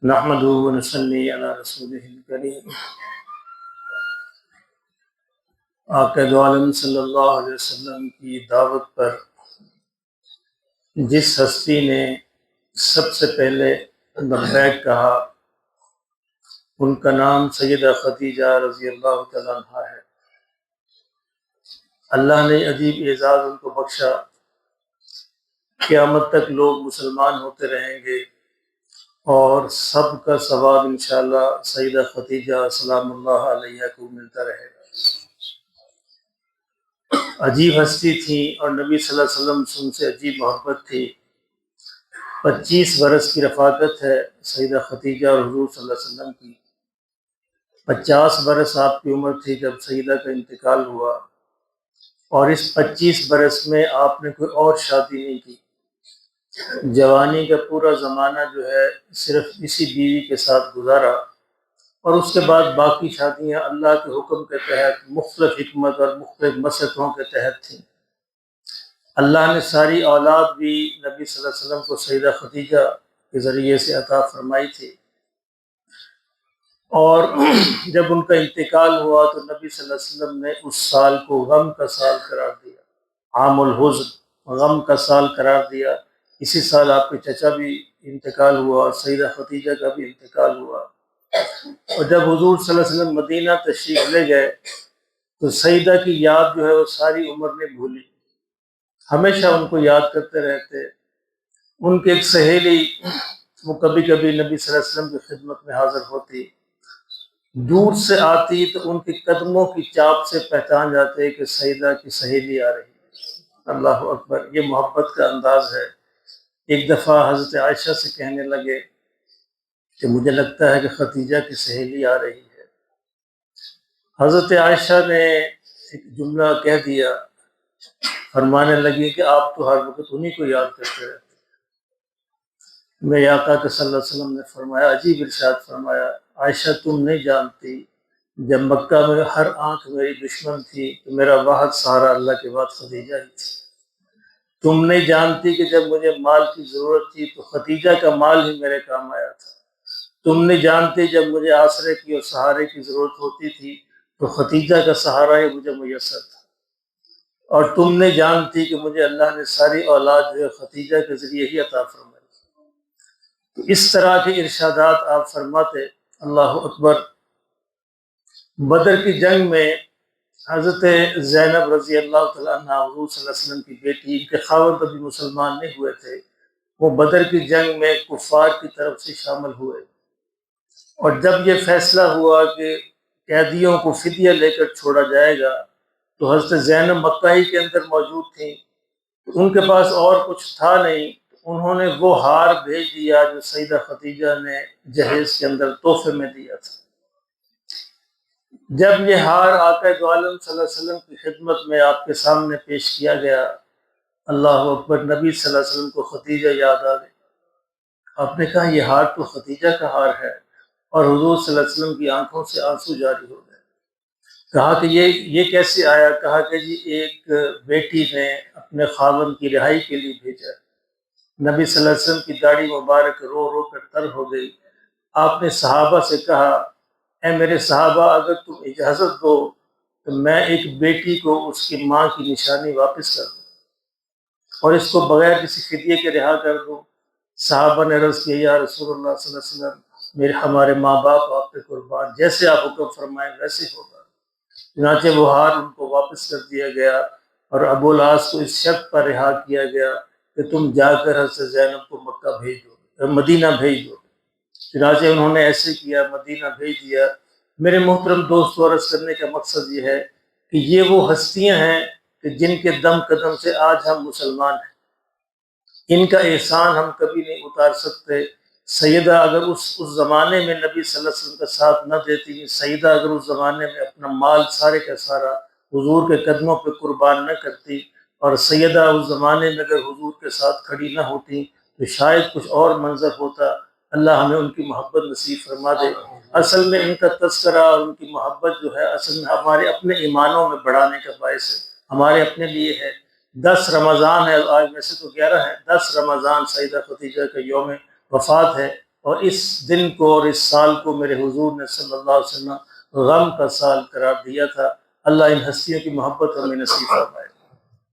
نحمدہ و نصلی علی رسولہ الکریم۔ آقا دو عالم صلی اللہ علیہ وسلم کی دعوت پر جس ہستی نے سب سے پہلے لبیک کہا ان کا نام سیدہ خدیجہ رضی اللہ تعالیٰ عنہا ہے۔ اللہ نے عجیب اعزاز ان کو بخشا، قیامت تک لوگ مسلمان ہوتے رہیں گے اور سب کا ثواب انشاءاللہ سیدہ خدیجہ سلام اللہ علیہ کو ملتا رہے گا۔ عجیب ہستی تھی اور نبی صلی اللہ علیہ وسلم سے ان سے عجیب محبت تھی۔ 25 برس کی رفاقت ہے سیدہ خدیجہ اور حضور صلی اللہ علیہ وسلم کی۔ 50 برس آپ کی عمر تھی جب سیدہ کا انتقال ہوا، اور اس 25 برس میں آپ نے کوئی اور شادی نہیں کی۔ جوانی کا پورا زمانہ جو ہے صرف اسی بیوی کے ساتھ گزارا، اور اس کے بعد باقی شادیاں اللہ کے حکم کے تحت مختلف حکمت اور مختلف مسلکوں کے تحت تھیں۔ اللہ نے ساری اولاد بھی نبی صلی اللہ علیہ وسلم کو سیدہ خدیجہ کے ذریعے سے عطا فرمائی تھی، اور جب ان کا انتقال ہوا تو نبی صلی اللہ علیہ وسلم نے اس سال کو غم کا سال قرار دیا، عام الحزن، غم کا سال قرار دیا۔ اسی سال آپ کے چچا بھی انتقال ہوا اور سیدہ خدیجہ کا بھی انتقال ہوا، اور جب حضور صلی اللہ علیہ وسلم مدینہ تشریف لے گئے تو سیدہ کی یاد جو ہے وہ ساری عمر نے بھولی، ہمیشہ ان کو یاد کرتے رہتے۔ ان کی ایک سہیلی وہ کبھی کبھی نبی صلی اللہ علیہ وسلم کی خدمت میں حاضر ہوتی، دور سے آتی تو ان کے قدموں کی چاپ سے پہچان جاتے کہ سیدہ کی سہیلی آ رہی ہے۔ اللہ اکبر، یہ محبت کا انداز ہے۔ ایک دفعہ حضرت عائشہ سے کہنے لگے کہ مجھے لگتا ہے کہ خدیجہ کی سہیلی آ رہی ہے۔ حضرت عائشہ نے ایک جملہ کہہ دیا، فرمانے لگی کہ آپ تو ہر وقت انہی کو یاد کرتے رہتے۔ میرے آقا کے صلی اللہ علیہ وسلم نے فرمایا، عجیب ارشاد فرمایا، عائشہ تم نہیں جانتی جب مکہ میں ہر آنکھ میری دشمن تھی تو میرا واحد سہارا اللہ کے بعد خدیجہ ہی تھی۔ تم نہیں جانتی کہ جب مجھے مال کی ضرورت تھی تو خدیجہ کا مال ہی میرے کام آیا تھا۔ تم نہیں جانتی جب مجھے آسرے کی اور سہارے کی ضرورت ہوتی تھی تو خدیجہ کا سہارا ہی مجھے میسر تھا۔ اور تم نہیں جانتی کہ مجھے اللہ نے ساری اولاد جو ہے خدیجہ کے ذریعے ہی عطا فرمائی۔ تو اس طرح کے ارشادات آپ فرماتے۔ اللہ اکبر۔ بدر کی جنگ میں حضرت زینب رضی اللہ تعالیٰ عنہ حضور صلی اللہ علیہ وسلم کی بیٹی، ان کے خاوند ابھی مسلمان نہیں ہوئے تھے، وہ بدر کی جنگ میں کفار کی طرف سے شامل ہوئے، اور جب یہ فیصلہ ہوا کہ قیدیوں کو فدیہ لے کر چھوڑا جائے گا تو حضرت زینب مکہ ہی کے اندر موجود تھیں، ان کے پاس اور کچھ تھا نہیں، انہوں نے وہ ہار بھیج دیا جو سیدہ خدیجہ نے جہیز کے اندر تحفے میں دیا تھا۔ جب یہ ہار آقا دو عالم صلی اللہ علیہ وسلم کی خدمت میں آپ کے سامنے پیش کیا گیا، اللہ اکبر، نبی صلی اللہ علیہ وسلم کو خدیجہ یاد آ گئی۔ آپ نے کہا یہ ہار تو خدیجہ کا ہار ہے، اور حضور صلی اللہ علیہ وسلم کی آنکھوں سے آنسو جاری ہو گئے۔ کہا کہ یہ کیسے آیا؟ کہا کہ جی ایک بیٹی نے اپنے خاوند کی رہائی کے لیے بھیجا۔ نبی صلی اللہ علیہ وسلم کی داڑھی مبارک رو رو کر تر ہو گئی۔ آپ نے صحابہ سے کہا، اے میرے صحابہ، اگر تم اجازت دو تو میں ایک بیٹی کو اس کی ماں کی نشانی واپس کر دوں اور اس کو بغیر کسی فدیے کے رہا کر دوں۔ صحابہ نے عرض کیا، یا رسول اللہ صلی اللہ علیہ وسلم، ہمارے ماں باپ آپ کے قربان، جیسے آپ حکم فرمائیں ویسے ہوگا۔ چنانچہ وہ ہار ان کو واپس کر دیا گیا، اور ابو العاص کو اس شرط پر رہا کیا گیا کہ تم جا کر حضرت زینب کو مکہ بھیج دو، مدینہ بھیج دو۔ چنانچہ انہوں نے ایسے کیا، مدینہ بھیج دیا۔ میرے محترم دوستو، عرض کرنے کا مقصد یہ ہے کہ یہ وہ ہستیاں ہیں کہ جن کے دم قدم سے آج ہم مسلمان ہیں، ان کا احسان ہم کبھی نہیں اتار سکتے۔ سیدہ اگر اس زمانے میں نبی صلی اللہ علیہ وسلم کا ساتھ نہ دیتی، سیدہ اگر اس زمانے میں اپنا مال سارے کا سارا حضور کے قدموں پہ قربان نہ کرتی، اور سیدہ اس زمانے میں اگر حضور کے ساتھ کھڑی نہ ہوتی تو شاید کچھ اور منظر ہوتا۔ اللہ ہمیں ان کی محبت نصیب فرما دے۔ اصل میں ان کا تذکرہ اور ان کی محبت جو ہے اصل میں ہمارے اپنے ایمانوں میں بڑھانے کا باعث ہے، ہمارے اپنے لیے ہے۔ 10 رمضان ہے، آج ویسے تو 11 ہے، 10 رمضان سیدہ خدیجہ کا یوم وفات ہے۔ اور اس دن کو اور اس سال کو میرے حضور نے صلی اللہ علیہ وسلم غم کا سال قرار دیا تھا۔ اللہ ان ہستیوں کی محبت ہمیں نصیب فرمائے۔